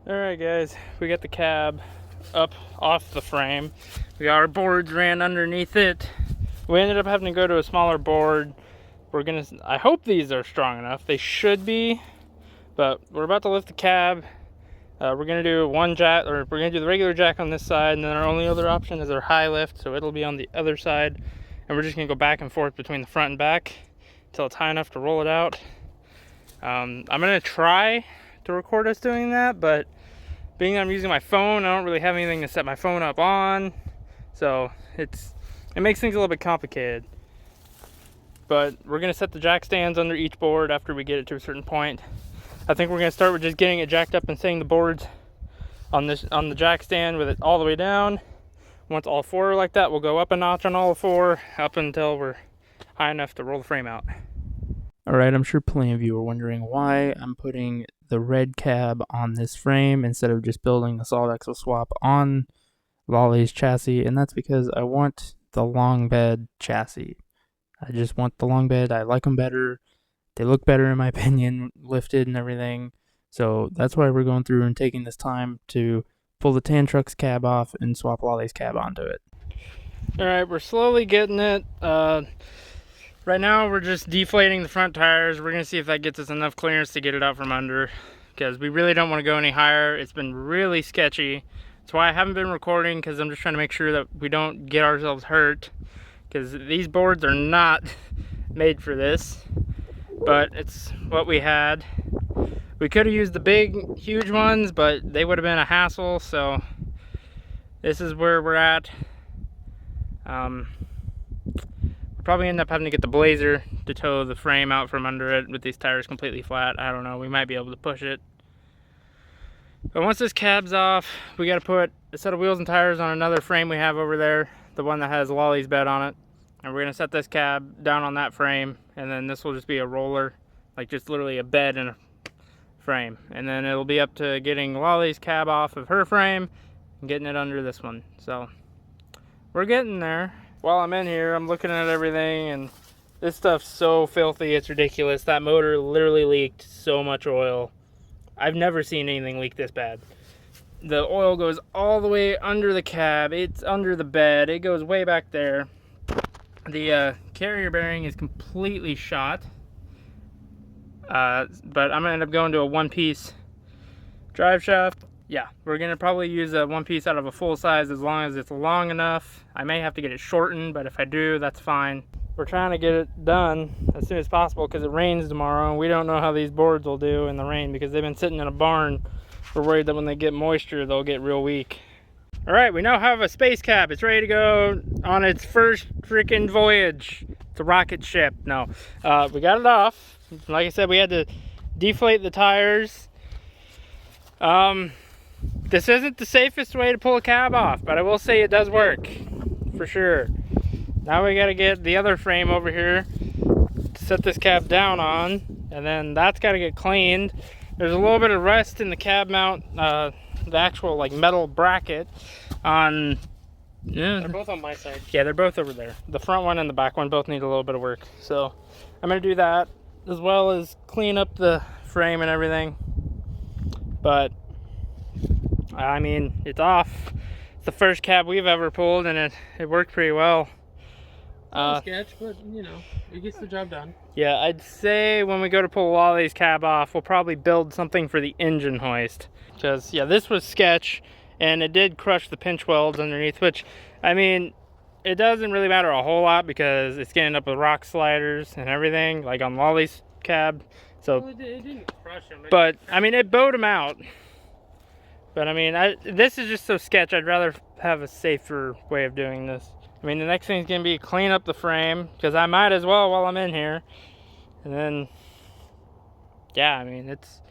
Alright guys, we got the cab up off the frame. We got our boards ran underneath it. We ended up having to go to a smaller board. I hope these are strong enough. They should be, but we're about to lift the cab. We're gonna do one jack, or we're gonna do the regular jack on this side, and then our only other option is our high lift, so it'll be on the other side. And we're just gonna go back and forth between the front and back until it's high enough to roll it out. I'm gonna try to record us doing that, but being that I'm using my phone, I don't really have anything to set my phone up on, so it makes things a little bit complicated. But we're gonna set the jack stands under each board after we get it to a certain point. I think we're gonna start with just getting it jacked up and setting the boards on the jack stand with it all the way down. Once all four are like that, we'll go up a notch on all four, up until we're high enough to roll the frame out. Alright, I'm sure plenty of you are wondering why I'm putting the red cab on this frame instead of just building the solid axle swap on Lolly's chassis, and that's because I want the long bed chassis. I just want the long bed. I like them better. They look better in my opinion, lifted and everything. So that's why we're going through and taking this time to pull the tan truck's cab off and swap Lolly's cab onto it. Alright, we're slowly getting it. Right now we're just deflating the front tires. We're gonna see if that gets us enough clearance to get it out from under, because we really don't want to go any higher. It's been really sketchy. That's why I haven't been recording, because I'm just trying to make sure that we don't get ourselves hurt, because these boards are not made for this, but it's what we had. We could have used the big huge ones, but they would have been a hassle, so this is where we're at. Probably end up having to get the Blazer to tow the frame out from under it with these tires completely flat. I don't know, we might be able to push it. But once this cab's off, we got to put a set of wheels and tires on another frame we have over there, the one that has Lolly's bed on it. And we're going to set this cab down on that frame, and then this will just be a roller, like just literally a bed and a frame. And then it'll be up to getting Lolly's cab off of her frame and getting it under this one. So we're getting there. While I'm in here, I'm looking at everything, and this stuff's so filthy, it's ridiculous. That motor literally leaked so much oil. I've never seen anything leak this bad. The oil goes all the way under the cab, it's under the bed, it goes way back there. The carrier bearing is completely shot. But I'm gonna end up going to a one-piece drive shaft. Yeah, we're gonna probably use a one piece out of a full size as long as it's long enough. I may have to get it shortened, but if I do, that's fine. We're trying to get it done as soon as possible because it rains tomorrow, and we don't know how these boards will do in the rain because they've been sitting in a barn. We're worried that when they get moisture, they'll get real weak. All right, we now have a space cab. It's ready to go on its first freaking voyage. It's a rocket ship. No, we got it off. Like I said, we had to deflate the tires. This isn't the safest way to pull a cab off, but I will say it does work, for sure. Now we gotta get the other frame over here to set this cab down on, and then that's gotta get cleaned. There's a little bit of rust in the cab mount, the actual like metal bracket on... Yeah. They're both on my side. Yeah, they're both over there. The front one and the back one both need a little bit of work. So I'm gonna do that, as well as clean up the frame and everything. But I mean, it's off. It's the first cab we've ever pulled, and it worked pretty well. Sketch, but you know, it gets the job done. Yeah, I'd say when we go to pull Lolly's cab off, we'll probably build something for the engine hoist. Because, yeah, this was sketch, and it did crush the pinch welds underneath, which, I mean, it doesn't really matter a whole lot because it's getting up with rock sliders and everything, like on Lolly's cab. So, well, it didn't crush him. But, I mean, it bowed him out. But I mean, this is just so sketch. I'd rather have a safer way of doing this. I mean, the next thing is going to be clean up the frame, because I might as well while I'm in here. And then, yeah, I mean, it's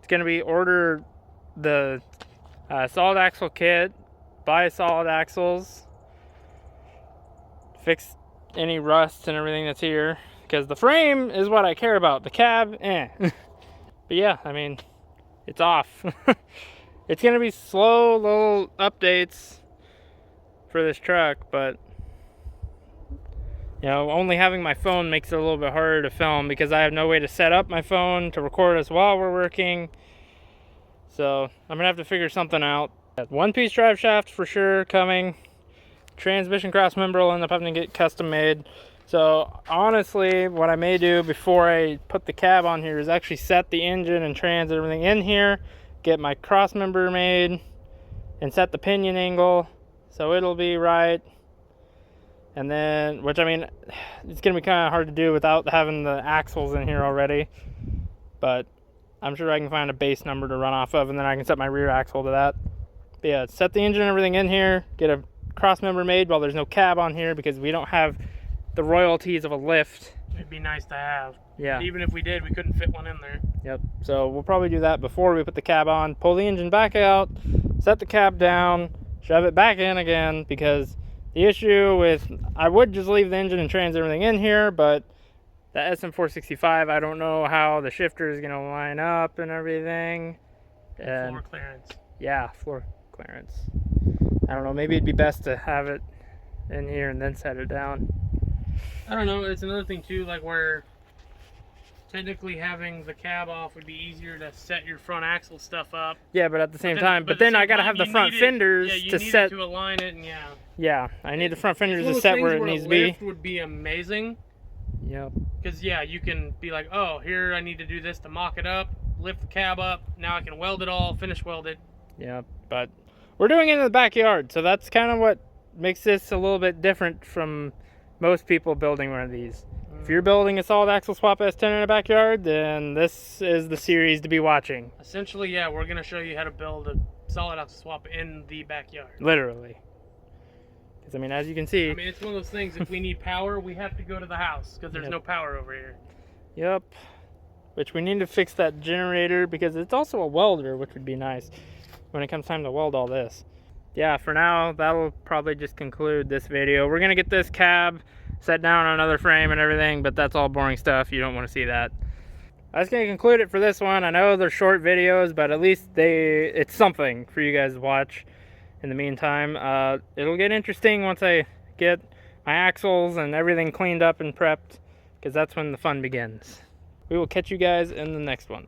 going to be order the solid axle kit, buy solid axles, fix any rust and everything that's here, because the frame is what I care about. The cab, eh. But yeah, I mean, it's off. It's going to be slow little updates for this truck, but you know, only having my phone makes it a little bit harder to film because I have no way to set up my phone to record us while we're working. So I'm gonna have to figure something out. One-piece drive shaft for sure coming. Transmission cross member will end up having to get custom made. So honestly, what I may do before I put the cab on here is actually set the engine and trans and everything in here, get my cross member made, and set the pinion angle so it'll be right. And then, which I mean, it's gonna be kind of hard to do without having the axles in here already, but I'm sure I can find a base number to run off of, and then I can set my rear axle to that. But yeah, set the engine and everything in here, get a cross member made while there's no cab on here because we don't have the royalties of a lift. It'd be nice to have. Yeah. Even if we did, we couldn't fit one in there. Yep. So we'll probably do that before we put the cab on, pull the engine back out, set the cab down, shove it back in again, because the issue with, I would just leave the engine and trans everything in here, but the SM465, I don't know how the shifter is going to line up and everything. And floor clearance. Yeah, floor clearance. I don't know, maybe it'd be best to have it in here and then set it down. I don't know, it's another thing too, like where technically having the cab off would be easier to set your front axle stuff up. Yeah, but at the same time, but then I gotta have the front fenders to set, to align it, and yeah. Yeah, I need the front fenders to set where it needs to be. Lift would be amazing. Yep. Because yeah, you can be like, oh, here I need to do this to mock it up, lift the cab up. Now I can weld it all, finish weld it. Yeah, but we're doing it in the backyard, so that's kind of what makes this a little bit different from most people building one of these. If you're building a solid axle swap S10 in a backyard, then this is the series to be watching. Essentially, yeah, we're going to show you how to build a solid axle swap in the backyard. Literally. Because, I mean, as you can see... I mean, it's one of those things, if we need power, we have to go to the house, because there's no power over here. Yep. Which we need to fix that generator, because it's also a welder, which would be nice when it comes time to weld all this. Yeah, for now, that'll probably just conclude this video. We're going to get this cab set down on another frame and everything, but that's all boring stuff. You don't want to see that. That's going to conclude it for this one. I know they're short videos, but at least it's something for you guys to watch in the meantime. It'll get interesting once I get my axles and everything cleaned up and prepped, because that's when the fun begins. We will catch you guys in the next one.